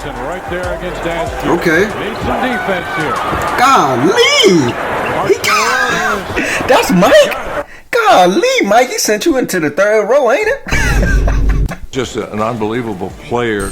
Right there against Okay. Needs some defense here. Golly. That's Mike. Golly, Mike, he sent you into the third row, ain't it? Just an unbelievable player.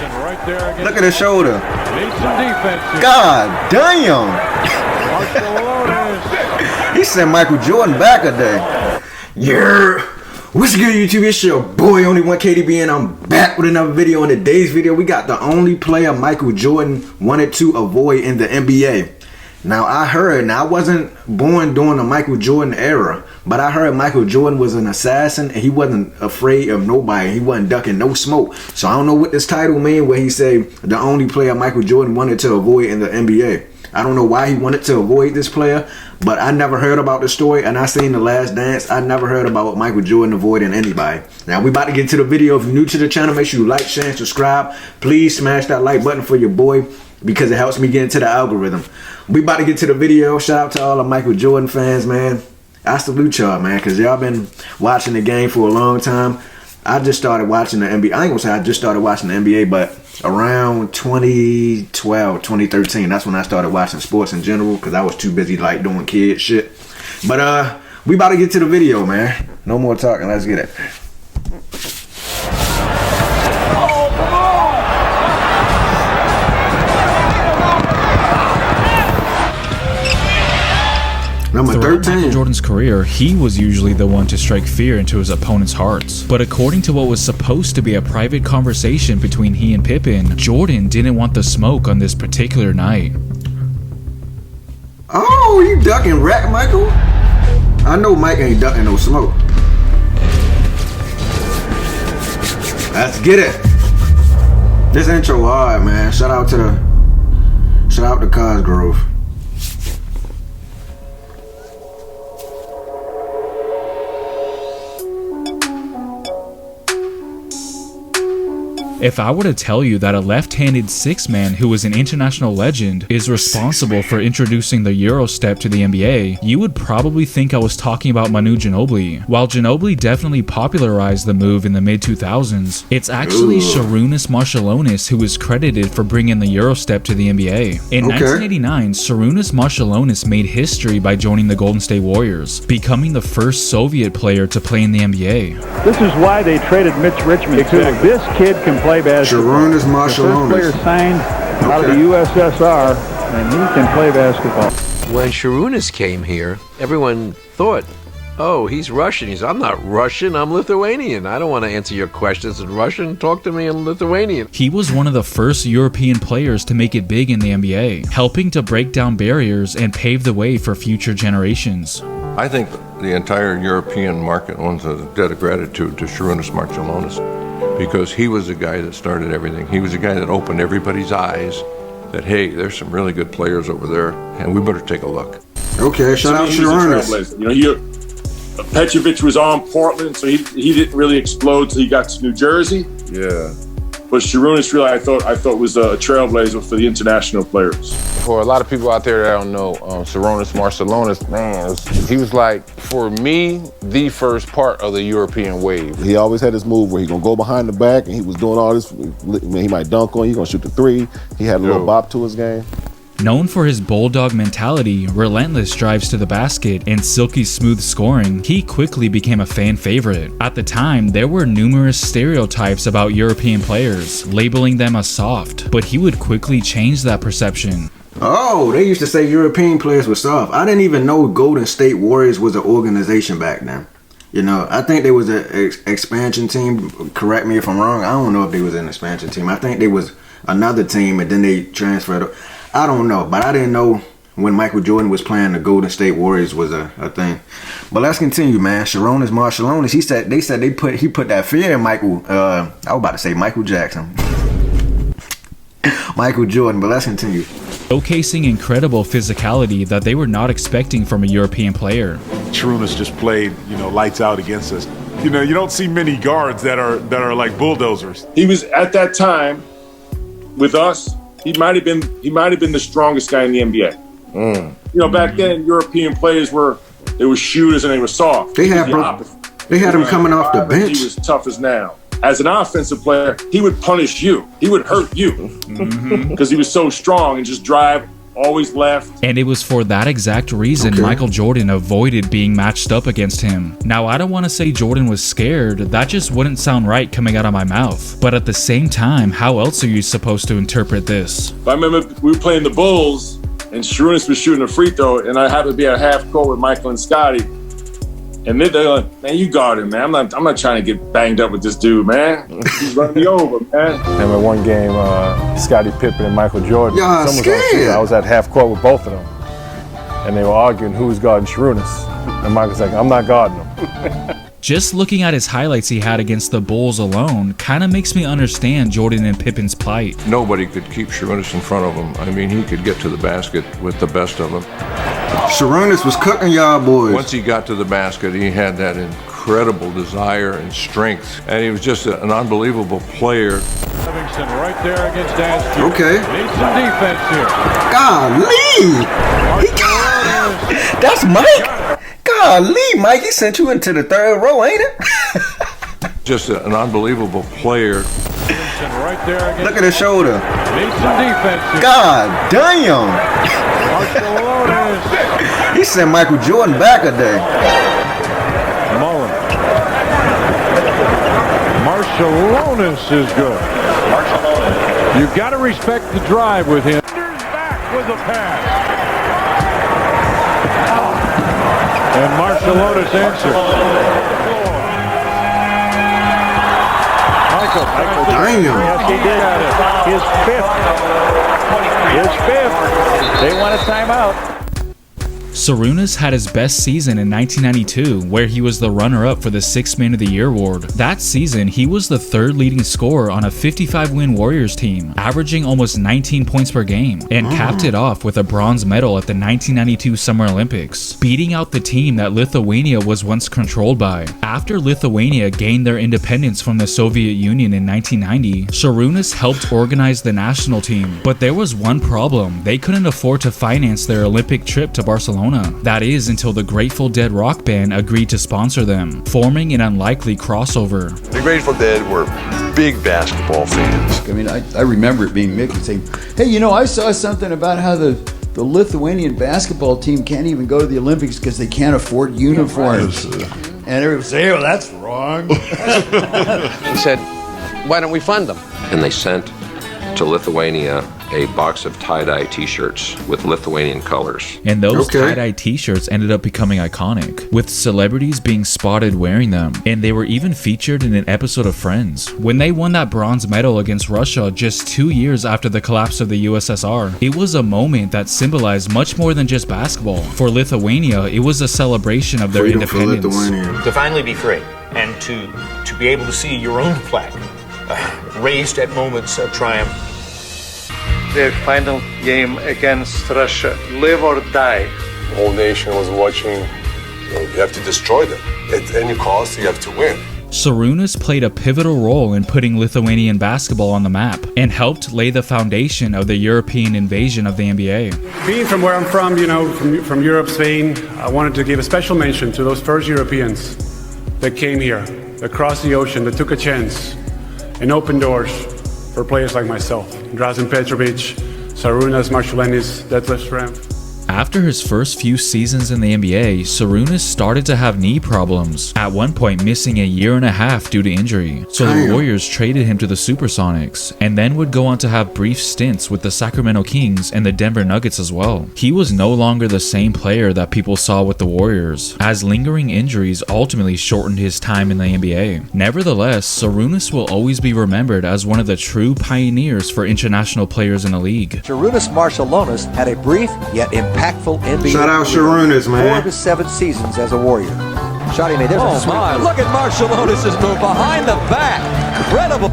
Right there Look at his shoulder. Needs some defense here. God damn. He sent Michael Jordan back a day. Yeah. What's good, YouTube? It's your boy, Only One KDB, and I'm back with another video. In today's video, we got the only player Michael Jordan wanted to avoid in the NBA. Now, I wasn't born during the Michael Jordan era, but I heard Michael Jordan was an assassin and he wasn't afraid of nobody. He wasn't ducking no smoke. So I don't know what this title means where he said the only player Michael Jordan wanted to avoid in the NBA. I don't know why he wanted to avoid this player, but I never heard about the story, and I seen The Last Dance. I never heard about Michael Jordan avoiding anybody. Now, we about to get to the video. If you're new to the channel, make sure you like, share, and subscribe. Please smash that like button for your boy because it helps me get into the algorithm. We about to get to the video. Shout out to all the Michael Jordan fans, man. I salute y'all, man, because y'all been watching the game for a long time. I just started watching the NBA. I ain't gonna say I just started watching the NBA, but around 2012, 2013, that's when I started watching sports in general because I was too busy like doing kid shit. But we about to get to the video, man. No more talking. Let's get it. Number 13. Throughout Michael Jordan's career, he was usually the one to strike fear into his opponent's hearts. But according to what was supposed to be a private conversation between he and Pippen, Jordan didn't want the smoke on this particular night. Oh, you ducking wreck, Michael? I know Mike ain't ducking no smoke. Let's get it. This intro hard, man. Shout out to Cosgrove. If I were to tell you that a left-handed six-man who was an international legend is responsible for introducing the Euro step to the NBA, you would probably think I was talking about Manu Ginobili. While Ginobili definitely popularized the move in the mid-2000s, it's actually Sarunas Marciulionis who is credited for bringing the Euro step to the NBA. In 1989, Sarunas Marciulionis made history by joining the Golden State Warriors, becoming the first Soviet player to play in the NBA. This is why they traded Mitch Richmond too. This kid can play basketball. Sarunas Marciulionis. The first player signed out of the USSR, and he can play basketball. When Sarunas came here, everyone thought, oh, he's Russian. I'm not Russian, I'm Lithuanian. I don't want to answer your questions in Russian. Talk to me in Lithuanian. He was one of the first European players to make it big in the NBA, helping to break down barriers and pave the way for future generations. I think the entire European market owes a debt of gratitude to Sarunas Marciulionis because he was the guy that started everything. He was the guy that opened everybody's eyes that, hey, there's some really good players over there, and we better take a look. Okay, shout out to Sarunas. You know, Petrovic was on Portland, so he didn't really explode till he got to New Jersey. Yeah. But Sarunas really, I thought was a trailblazer for the international players. For a lot of people out there that don't know, Sarunas Marciulionis, man, he was like, for me, the first part of the European wave. He always had this move where he gonna go behind the back and he was doing all this. He might dunk on you, gonna shoot the three. He had a little bop to his game. Known for his bulldog mentality, relentless drives to the basket, and silky smooth scoring, he quickly became a fan favorite. At the time, there were numerous stereotypes about European players, labeling them as soft, but he would quickly change that perception. Oh, they used to say European players were soft. I didn't even know Golden State Warriors was an organization back then. You know, I think they was an expansion team. Correct me if I'm wrong. I don't know if they was an expansion team. I think they was another team and then they transferred. I don't know, but I didn't know when Michael Jordan was playing the Golden State Warriors was a thing. But let's continue, man. Sarunas Marciulionis, he put that fear in Michael. I was about to say Michael Jackson. Michael Jordan, but let's continue. Showcasing incredible physicality that they were not expecting from a European player. Sarunas just played, lights out against us. You don't see many guards that are like bulldozers. He was at that time with us. He might have been the strongest guy in the NBA. Back then European players were shooters and they were soft. They had him coming off the bench. He was tough as now. as an offensive player, he would punish you. He would hurt you because he was so strong and just drive, always left. And it was for that exact reason Michael Jordan avoided being matched up against him. Now, I don't want to say Jordan was scared. That just wouldn't sound right coming out of my mouth. But at the same time, how else are you supposed to interpret this? I remember we were playing the Bulls, and Sharunas was shooting a free throw, and I happened to be at half court with Michael and Scotty. And they're like, man, you guard him, man. I'm not trying to get banged up with this dude, man. He's running me over, man. I remember one game, Scottie Pippen and Michael Jordan. Yeah, I was at half court with both of them. And they were arguing who was guarding Sharunas. And Michael's like, I'm not guarding him. Just looking at his highlights he had against the Bulls alone kind of makes me understand Jordan and Pippen's plight. Nobody could keep Sharunas in front of him. I mean, he could get to the basket with the best of them. Sharunas was cooking y'all boys. Once he got to the basket, he had that incredible desire and strength. And he was just an unbelievable player. Livingston right there against Askew. Okay. Needs some defense here. Golly! That's Mike? Golly, Mike, he sent you into the third row, ain't it? Just an unbelievable player. Livingston right there against. Look at his shoulder. Needs some defense here. God damn! Marshall He sent Michael Jordan back a day. Mullen. Marshallonis is good. You've got to respect the drive with him. Back with the pass. And Marshallonis answers. Michael. Damn. Yes, he did. His fifth. They want a timeout. Sarunas had his best season in 1992, where he was the runner-up for the Sixth Man of the Year award. That season, he was the third leading scorer on a 55-win Warriors team, averaging almost 19 points per game, and capped it off with a bronze medal at the 1992 Summer Olympics, beating out the team that Lithuania was once controlled by. After Lithuania gained their independence from the Soviet Union in 1990, Sarunas helped organize the national team, but there was one problem: they couldn't afford to finance their Olympic trip to Barcelona. That is, until the Grateful Dead rock band agreed to sponsor them, forming an unlikely crossover. The Grateful Dead were big basketball fans. I mean, I remember it being Mick and saying, hey, you know, I saw something about how the Lithuanian basketball team can't even go to the Olympics because they can't afford uniforms. And everyone would say, oh, that's wrong. He said, why don't we fund them? And they sent to Lithuania a box of tie-dye t-shirts with Lithuanian colors. And those tie-dye t-shirts ended up becoming iconic, with celebrities being spotted wearing them, and they were even featured in an episode of Friends. When they won that bronze medal against Russia just 2 years after the collapse of the USSR, it was a moment that symbolized much more than just basketball. For Lithuania, it was a celebration of their independence. To finally be free, and to be able to see your own flag raised at moments of triumph. Their final game against Russia, live or die. The whole nation was watching. You have to destroy them. At any cost, you have to win. Sarunas played a pivotal role in putting Lithuanian basketball on the map and helped lay the foundation of the European invasion of the NBA. Being from where I'm from, you know, from Europe, Spain, I wanted to give a special mention to those first Europeans that came here, that crossed the ocean, that took a chance and opened doors for players like myself. Drazen Petrovic, Sarunas, Maršulenis, Detlef Schrempf. After his first few seasons in the NBA, Sarunas started to have knee problems, at one point missing 1.5 years due to injury. So the Warriors traded him to the Supersonics, and then would go on to have brief stints with the Sacramento Kings and the Denver Nuggets as well. He was no longer the same player that people saw with the Warriors, as lingering injuries ultimately shortened his time in the NBA. Nevertheless, Sarunas will always be remembered as one of the true pioneers for international players in the league. Sharunas Maršulenis had a brief yet impactful NBA Shout out Sharunas, man. 4 to 7 seasons as a Warrior. Shotty made this. Oh my! Look at Maršulenis' move behind the back. Incredible.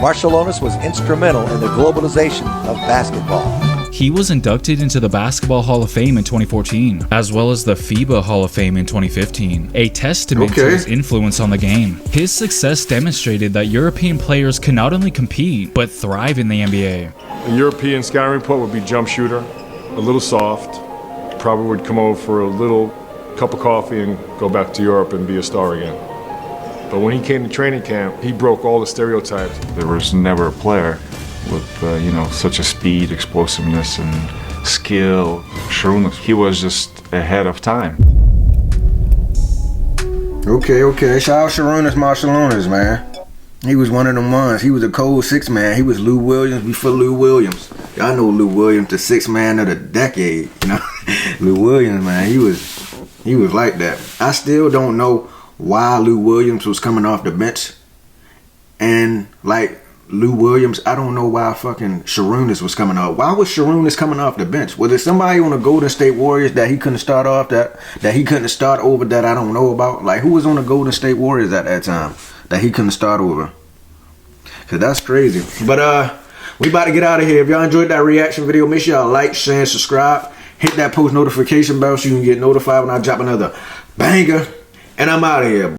Maršulenis was instrumental in the globalization of basketball. He was inducted into the Basketball Hall of Fame in 2014, as well as the FIBA Hall of Fame in 2015, a testament to his influence on the game. His success demonstrated that European players can not only compete, but thrive in the NBA. A European scouting report would be jump shooter, a little soft, probably would come over for a little cup of coffee and go back to Europe and be a star again. But when he came to training camp, he broke all the stereotypes. There was never a player with, such a speed, explosiveness, and skill. Shrewdness. He was just ahead of time. Okay. Shout out Sharunas Marciulionis, man. He was one of them ones. He was a cold 6 man. He was Lou Williams before Lou Williams. Y'all know Lou Williams, the 6 man of the decade. You know, Lou Williams, man. He was like that. I still don't know why Lou Williams was coming off the bench, and like Lou Williams, I don't know why fucking Sharunas was coming off. Why was Sharunas coming off the bench? Was there somebody on the Golden State Warriors that he couldn't start off that he couldn't start over that I don't know about? Like, who was on the Golden State Warriors at that time that he couldn't start over? Cause that's crazy. But we about to get out of here. If y'all enjoyed that reaction video, make sure y'all like, share, and subscribe. Hit that post notification bell so you can get notified when I drop another banger. And I'm out of here.